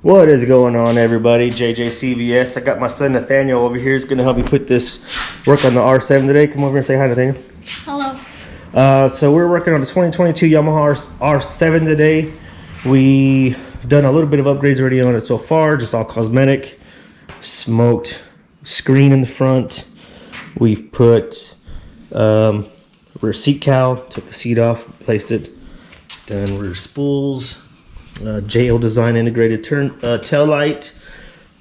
What is going on, everybody? JJCVS. I got my son Nathaniel over here. He's going to help me put this work on the R7 today. Come over and say hi, Nathaniel. Hello. So we're working on the 2022 Yamaha R7 today. We done a little bit of upgrades already on it so far, just all cosmetic. Smoked screen in the front. We've put rear seat cowl, took the seat off, placed it. Done rear spools. JL Design integrated tail light,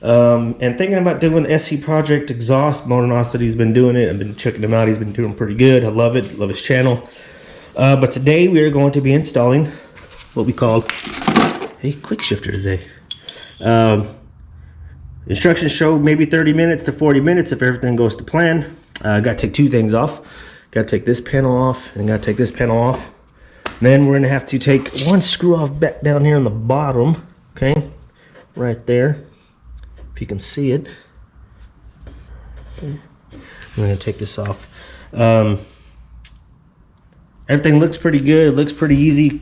and thinking about doing SC Project exhaust. Monosity's been doing it. I've been checking him out. He's been doing pretty good. I love it. Love his channel. But today we are going to be installing what we call a quick shifter today. Instructions show maybe 30 minutes to 40 minutes if everything goes to plan. I got to take two things off. Got to take this panel off and got to take this panel off. Then we're going to have to take one screw off back down here on the bottom, okay, right there, if you can see it. Okay. I'm going to take this off. Everything looks pretty good. It looks pretty easy.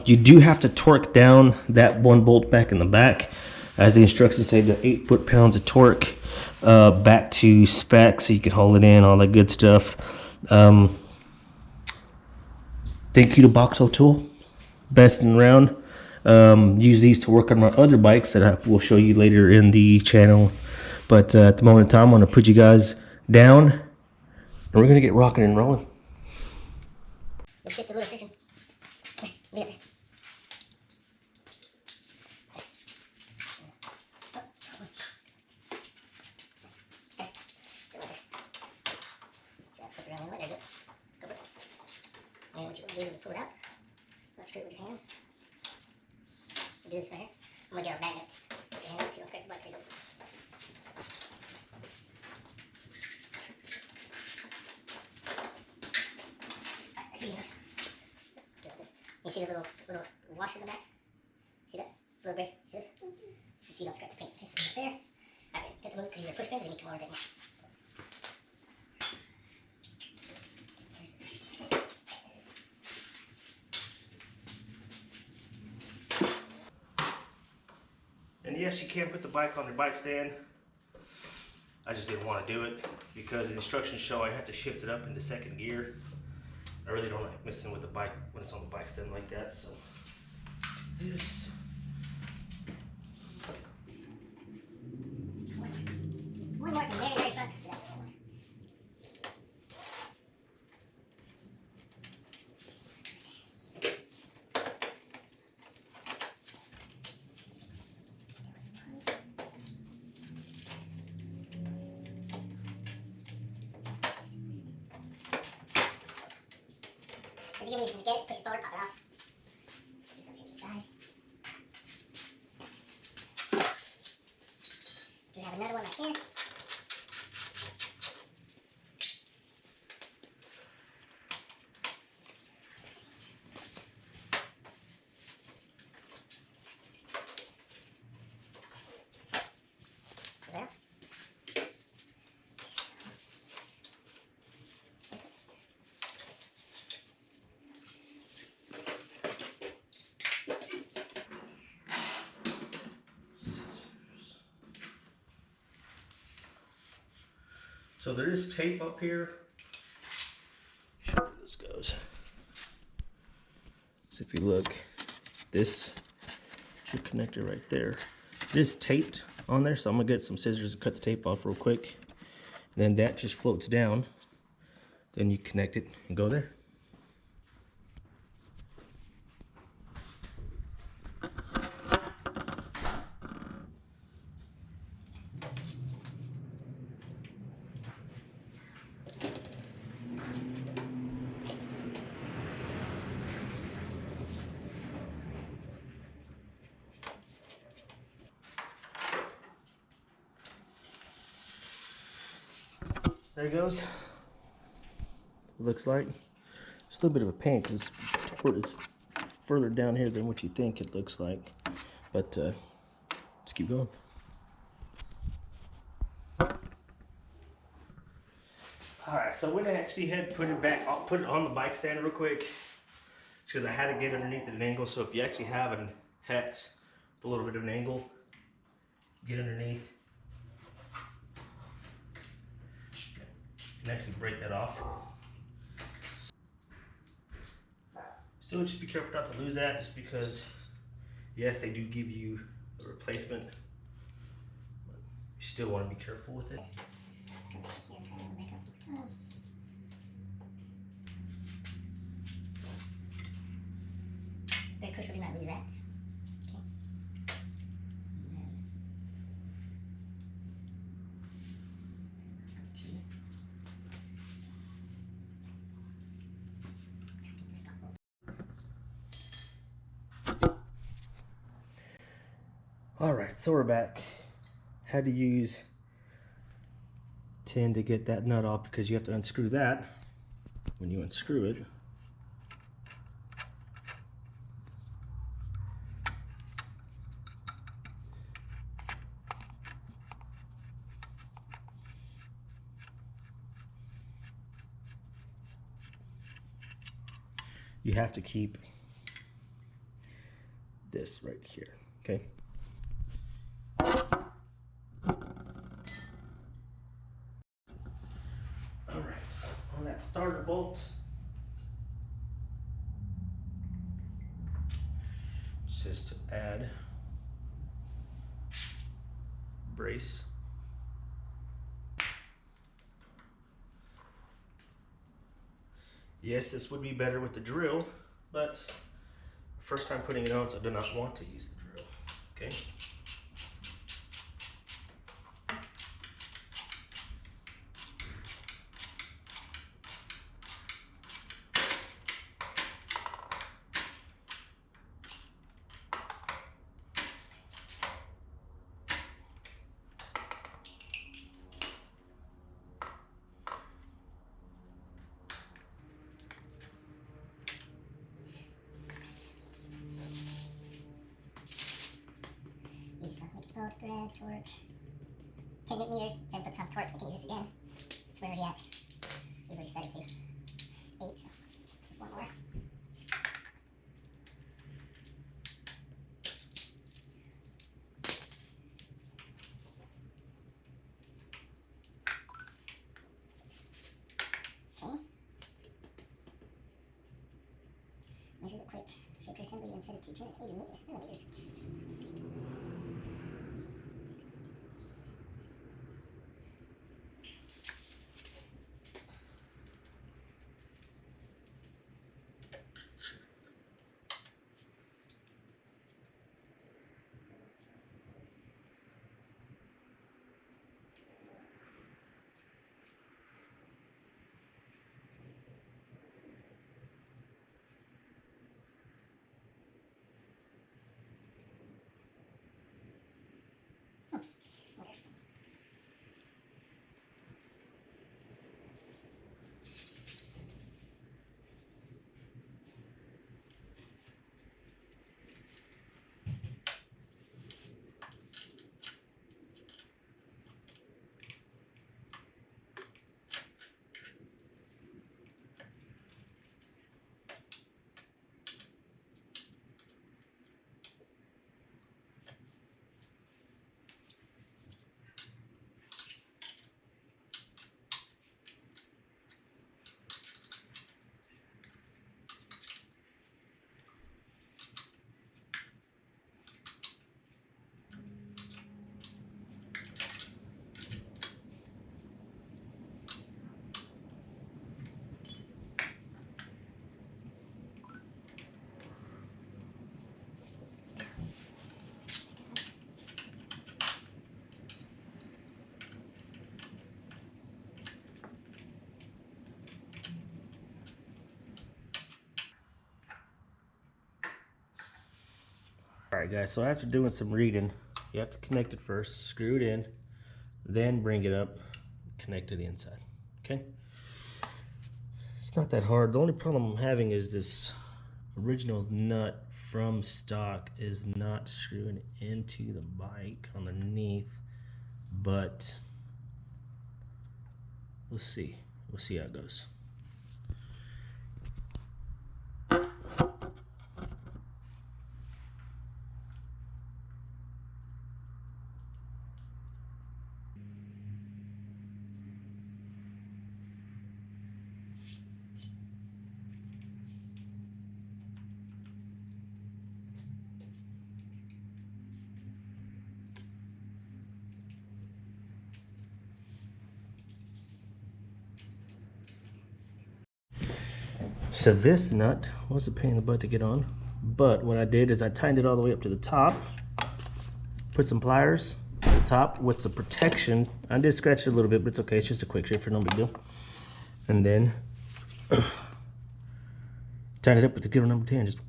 You do have to torque down that one bolt back in the back, as the instructions say, to 8 foot-pounds of torque back to spec, so you can hold it in, all that good stuff. Thank you to Boxo Tool, best in round. Use these to work on my other bikes that I will show you later in the channel. But at the moment in time, I'm going to put you guys down, and we're going to get rocking and rolling. Let's get the little station. Come here, leave it there. And what you're going to do is pull it out. Unscrew it with your hand. You do this right here. I'm going to get our magnets. Put your hand out so you don't scratch the bike pretty good. Alright, that's easy enough. Do it like this. You see the little washer in the back? See that? Little break. See this? So you don't scratch the paint. Okay, so right there. Alright, get the move because these are push pins and you can come over and take them. And yes, you can put the bike on the bike stand. I just didn't want to do it because the instructions show I have to shift it up into second gear. I really don't like messing with the bike when it's on the bike stand like that, so this. One more thing, very fun. What you're going to do is get it, push it forward, pop it off. Stick this up here to the side. Do you have another one right here? There. So there is tape up here. Show you where this goes. So if you look, this should connect it right there. It is taped on there, so I'm gonna get some scissors and cut the tape off real quick. And then that just floats down. Then you connect it and go there. There it goes. It looks like it's a little bit of a pain because it's further down here than what you think it looks like. But let's keep going. Alright, so I went and actually had put it back, I'll put it on the bike stand real quick because I had to get underneath at an angle. So if you actually have a hex with a little bit of an angle, get underneath. And actually break that off. Still just be careful not to lose that, just because yes, they do give you a replacement, but you still want to be careful with it. Very crucial to not lose that. Okay. All right, so we're back. Had to use 10 to get that nut off because you have to unscrew that. When you unscrew it, you have to keep this right here, okay? All right, on that starter bolt, it says to add brace. Yes, this would be better with the drill, but first time putting it on, so I do not want to use the drill, okay? Use stuff like bolt, thread, torque. 10 newton meters, 7 foot-pounds torque. We can use this again. That's where we're already at. We've already set it to 8, so just one more. Okay. Measure the quick shaper assembly and set it to 280 millimeters. All right, guys, so after doing some reading, you have to connect it first, screw it in, then bring it up, connect to the inside, okay? It's not that hard. The only problem I'm having is this original nut from stock is not screwing into the bike underneath, but we'll see. We'll see how it goes. So this nut was a pain in the butt to get on, but what I did is I tightened it all the way up to the top, put some pliers at the top with some protection. I did scratch it a little bit, but it's okay. It's just a quick shifter, no big deal. And then tighten it up with the gear number 10, just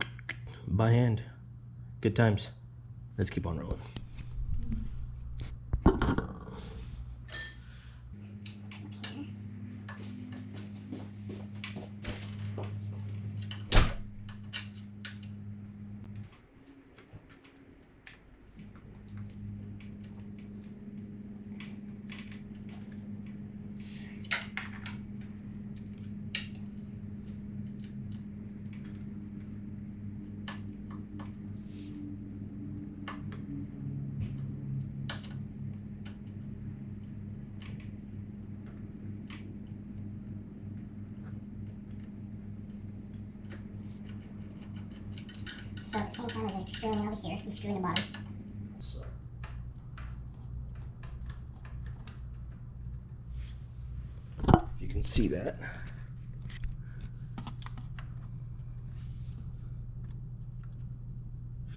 by hand. Good times. Let's keep on rolling. So at the same time as I'm screwing over here, you screw in the bottom. If you can see that.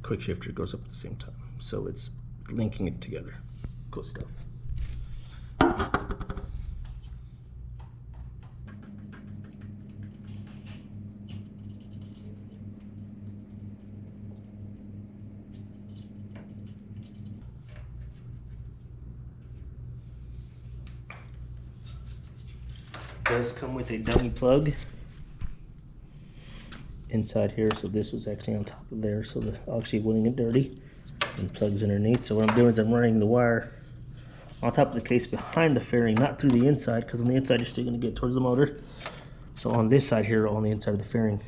Quick shifter goes up at the same time, so it's linking it together. Cool stuff. Does come with a dummy plug inside here, so this was actually on top of there, so the actually wouldn't get dirty, and plugs underneath. So what I'm doing is I'm running the wire on top of the case behind the fairing, not through the inside, because on the inside you're still going to get towards the motor. So on this side here, on the inside of the fairing,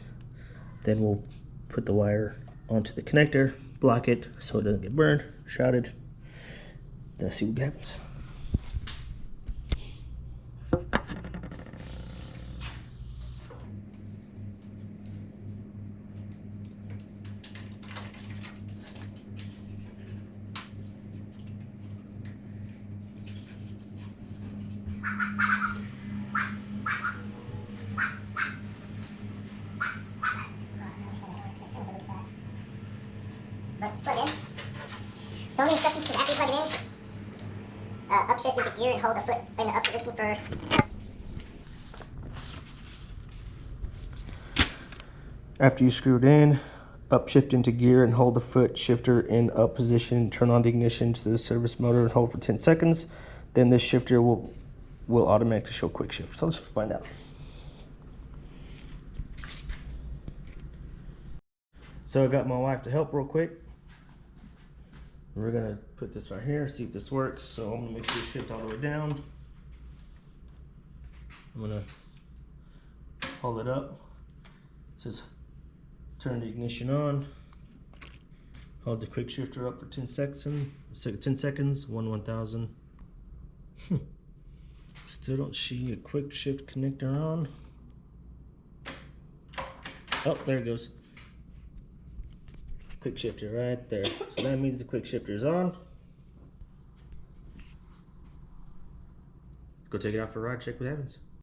then we'll put the wire onto the connector, block it so it doesn't get burned, shrouded. Then see what happens. But plug in. So many instructions says after you plug it in, upshift into gear and hold the foot in the up position for. After you screw it in, upshift into gear and hold the foot shifter in up position, turn on the ignition to the service motor and hold for 10 seconds. Then this shifter will automatically show quick shift. So let's find out. So I got my wife to help real quick. We're gonna put this right here, see if this works. So I'm gonna make sure you shift all the way down. I'm gonna hold it up. Just turn the ignition on. Hold the quick shifter up for 10 seconds. 10 seconds, 1/1000. Still don't see a quick shift connector on. Oh, there it goes. Quick shifter right there. So that means the quick shifter is on. Go take it out for a ride, check what happens.